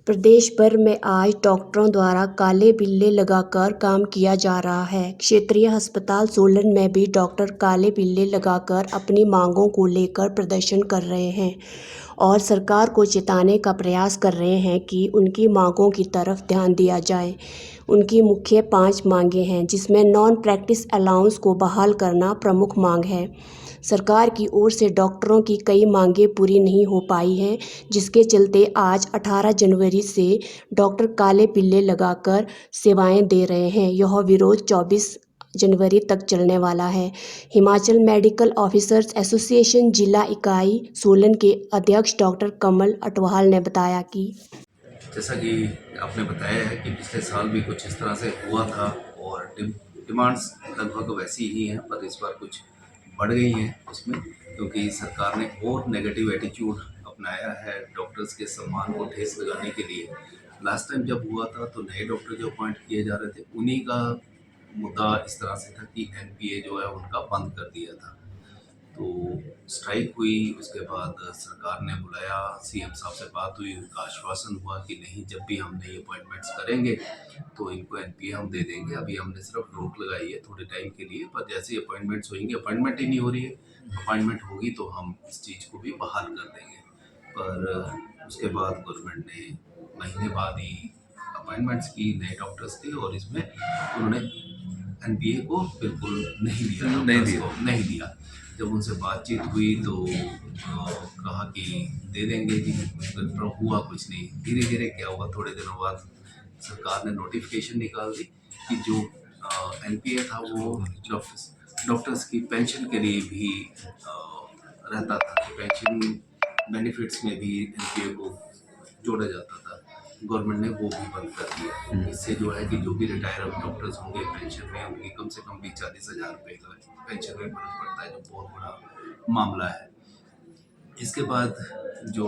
प्रदेश भर में आज डॉक्टरों द्वारा काले बिल्ले लगाकर काम किया जा रहा है। क्षेत्रीय अस्पताल सोलन में भी डॉक्टर काले बिल्ले लगाकर अपनी मांगों को लेकर प्रदर्शन कर रहे हैं और सरकार को चेताने का प्रयास कर रहे हैं कि उनकी मांगों की तरफ ध्यान दिया जाए। उनकी मुख्य 5 मांगें हैं, जिसमें नॉन प्रैक्टिस अलाउंस को बहाल करना प्रमुख मांग है। सरकार की ओर से डॉक्टरों की कई मांगें पूरी नहीं हो पाई हैं, जिसके चलते आज 18 जनवरी से डॉक्टर काले बिल्ले लगाकर सेवाएं दे रहे हैं। यह विरोध 24 जनवरी तक चलने वाला है। हिमाचल मेडिकल ऑफिसर्स एसोसिएशन जिला इकाई सोलन के अध्यक्ष डॉक्टर कमल अटवाल ने बताया कि जैसा कि आपने बताया है कि पिछले साल भी कुछ इस तरह से हुआ था और डिमांड्स लगभग वैसी ही हैं, पर इस बार कुछ बढ़ गई हैं उसमें, क्योंकि सरकार ने और नेगेटिव एटीट्यूड अपनाया है डॉक्टर्स के सम्मान को ठेस लगाने के लिए। लास्ट टाइम जब हुआ था तो नए डॉक्टर जो अपॉइंट किए जा रहे थे उन्हीं का मुद्दा इस तरह से था कि एनपीए जो है उनका बंद कर दिया था। तो स्ट्राइक हुई, उसके बाद सरकार ने बुलाया, सीएम साहब से बात हुई, उनका आश्वासन हुआ कि नहीं, जब भी हम नई अपॉइंटमेंट्स करेंगे तो इनको एनपीए हम दे देंगे। अभी हमने सिर्फ रोक लगाई है थोड़े टाइम के लिए, पर जैसे ही अपॉइंटमेंट्स होंगी, अपॉइंटमेंट ही नहीं हो रही है, अपॉइंटमेंट होगी तो हम इस चीज़ को भी बहाल कर देंगे। पर उसके बाद गवर्नमेंट ने महीने बाद ही अपॉइंटमेंट्स की नए डॉक्टर्स की, और इसमें उन्होंने एनपीए को बिल्कुल नहीं दिया। जब उनसे बातचीत हुई तो कहा कि दे देंगे जी, पर हुआ कुछ नहीं। धीरे धीरे क्या हुआ, थोड़े दिनों बाद सरकार ने नोटिफिकेशन निकाल दी कि जो एनपीए था वो डॉक्टर्स की पेंशन के लिए भी रहता था, कि पेंशन बेनिफिट्स में भी एनपीए को जोड़ा जाता था। गवर्नमेंट ने वो भी बंद कर दिया। इससे जो है कि जो भी रिटायर डॉक्टर्स होंगे पेंशन में, उनकी कम से कम भी 40,000 रुपये का पेंशन में फर्क पड़ता है, जो बहुत बड़ा मामला है। इसके बाद जो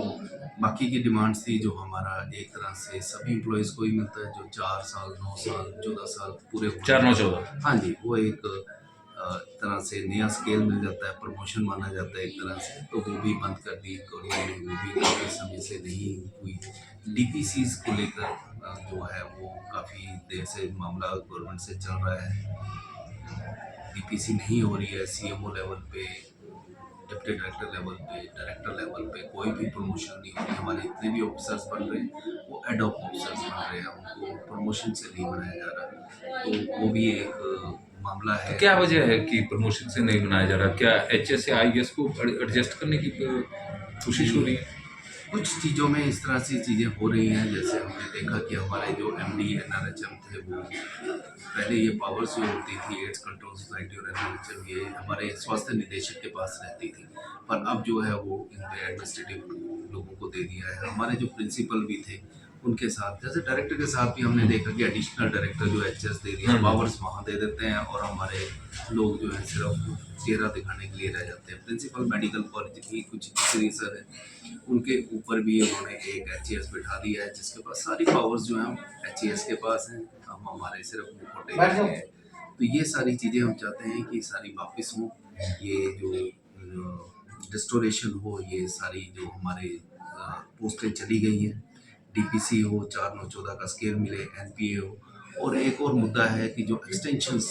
बाकी की डिमांड्स थी, जो हमारा एक तरह से सभी एम्प्लॉयज़ को ही मिलता है, जो 4 साल 9 साल 14 साल पूरे 4 9 14, हाँ जी, वो एक तरह से नया स्केल मिल जाता है, प्रमोशन माना जाता है एक तरह से, तो वो भी बंद कर दी गवर्नमेंट ने। वो भी काफ़ी समय से नहीं हुई। डीपीसीज को लेकर जो है वो काफ़ी देर से मामला गवर्नमेंट से चल रहा है। डीपीसी नहीं हो रही है, सीएमओ लेवल पे, डिप्टी डायरेक्टर लेवल पे, डायरेक्टर लेवल पे कोई भी प्रमोशन नहीं हो रही। हमारे इतने भी ऑफिसर्स बन रहे हैं वो एड ऑफ ऑफिसर्स बन रहे हैं, उनको प्रमोशन से नहीं बनाया जा रहा, तो वो भी एक मामला है। तो क्या वजह है कि प्रमोशन से नहीं बनाया जा रहा? क्या एचएस से आईएएस को एडजस्ट करने की कोशिश हो रही है? कुछ चीज़ों में इस तरह से चीज़ें हो रही हैं। जैसे हमने देखा कि हमारे जो एमडी एनआरएचएम थे, वो पहले ये पावर्स जो होती थी एड्स कंट्रोल सोसाइटी और एनआरएचएम, ये हमारे स्वास्थ्य निदेशक के पास रहती थी, पर अब जो है वो इनके एडमिनिस्ट्रेटिव लोगों को दे दिया है। हमारे जो प्रिंसिपल भी थे उनके साथ, जैसे डायरेक्टर के साथ भी हमने देखा कि एडिशनल डायरेक्टर जो एचएस दे दिया, पावर्स वहाँ दे देते हैं, और हमारे लोग जो है सिर्फ चेहरा दिखाने के लिए रह जाते हैं। प्रिंसिपल मेडिकल कॉलेज की कुछ सर है, उनके ऊपर भी उन्होंने एक एचएस बिठा दिया है, जिसके पास सारी पावर्स जो हैं एचएस के पास हैं, हम हमारे सिर्फ मुखौटे हैं। तो ये सारी चीज़ें हम चाहते हैं कि सारी वापस हों, ये जो डिस्टोरेशन हो, ये सारी जो हमारे पोस्टें चली गई हैं, डीपीसी हो, 4 9 14 का स्केल मिले, एनपीए हो। और एक और मुद्दा है कि जो एक्सटेंशंस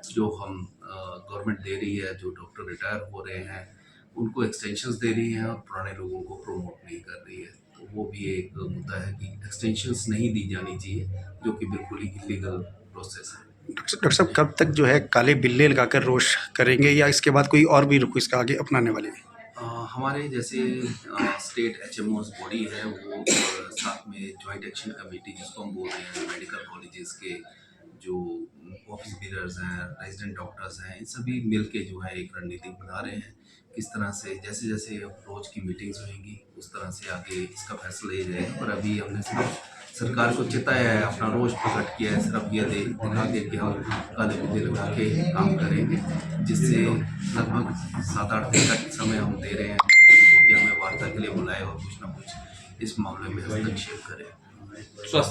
जो हम गवर्नमेंट दे रही है, जो डॉक्टर रिटायर हो रहे हैं उनको एक्सटेंशंस दे रही हैं और पुराने लोगों को प्रमोट नहीं कर रही है, तो वो भी एक मुद्दा है कि एक्सटेंशंस नहीं दी जानी चाहिए, जो कि बिल्कुल ही इलीगल प्रोसेस है। डॉक्टर साहब, कब तक जो है काले बिल्ले लगाकर रोष करेंगे, या इसके बाद कोई और भी रुख इसका आगे अपनाने वाले हैं? हमारे जैसे स्टेट एचएमओस बॉडी है, वो साथ में जॉइंट एक्शन कमेटी जिसको हम बोल रहे हैं, मेडिकल कॉलेजेस के जो ऑफिस बीरर्स हैं, रेजिडेंट डॉक्टर्स हैं, इन सभी मिल के जो है एक रणनीति बना रहे हैं, किस तरह से जैसे जैसे रोज की मीटिंग्स होंगी उस तरह से आगे इसका फैसला लिया जाएगा। पर अभी हमने सिर्फ सरकार को चिताया है, अपना रोष प्रकट किया है, सिर्फ ये दिखा के कि हम काले बिल्ले लगा के काम करेंगे, जिससे लगभग 7-8 दिन तक समय हम दे रहे हैं कि हमें वार्ता के लिए बुलाए और कुछ ना कुछ इस मामले में हस्तक्षेप करें।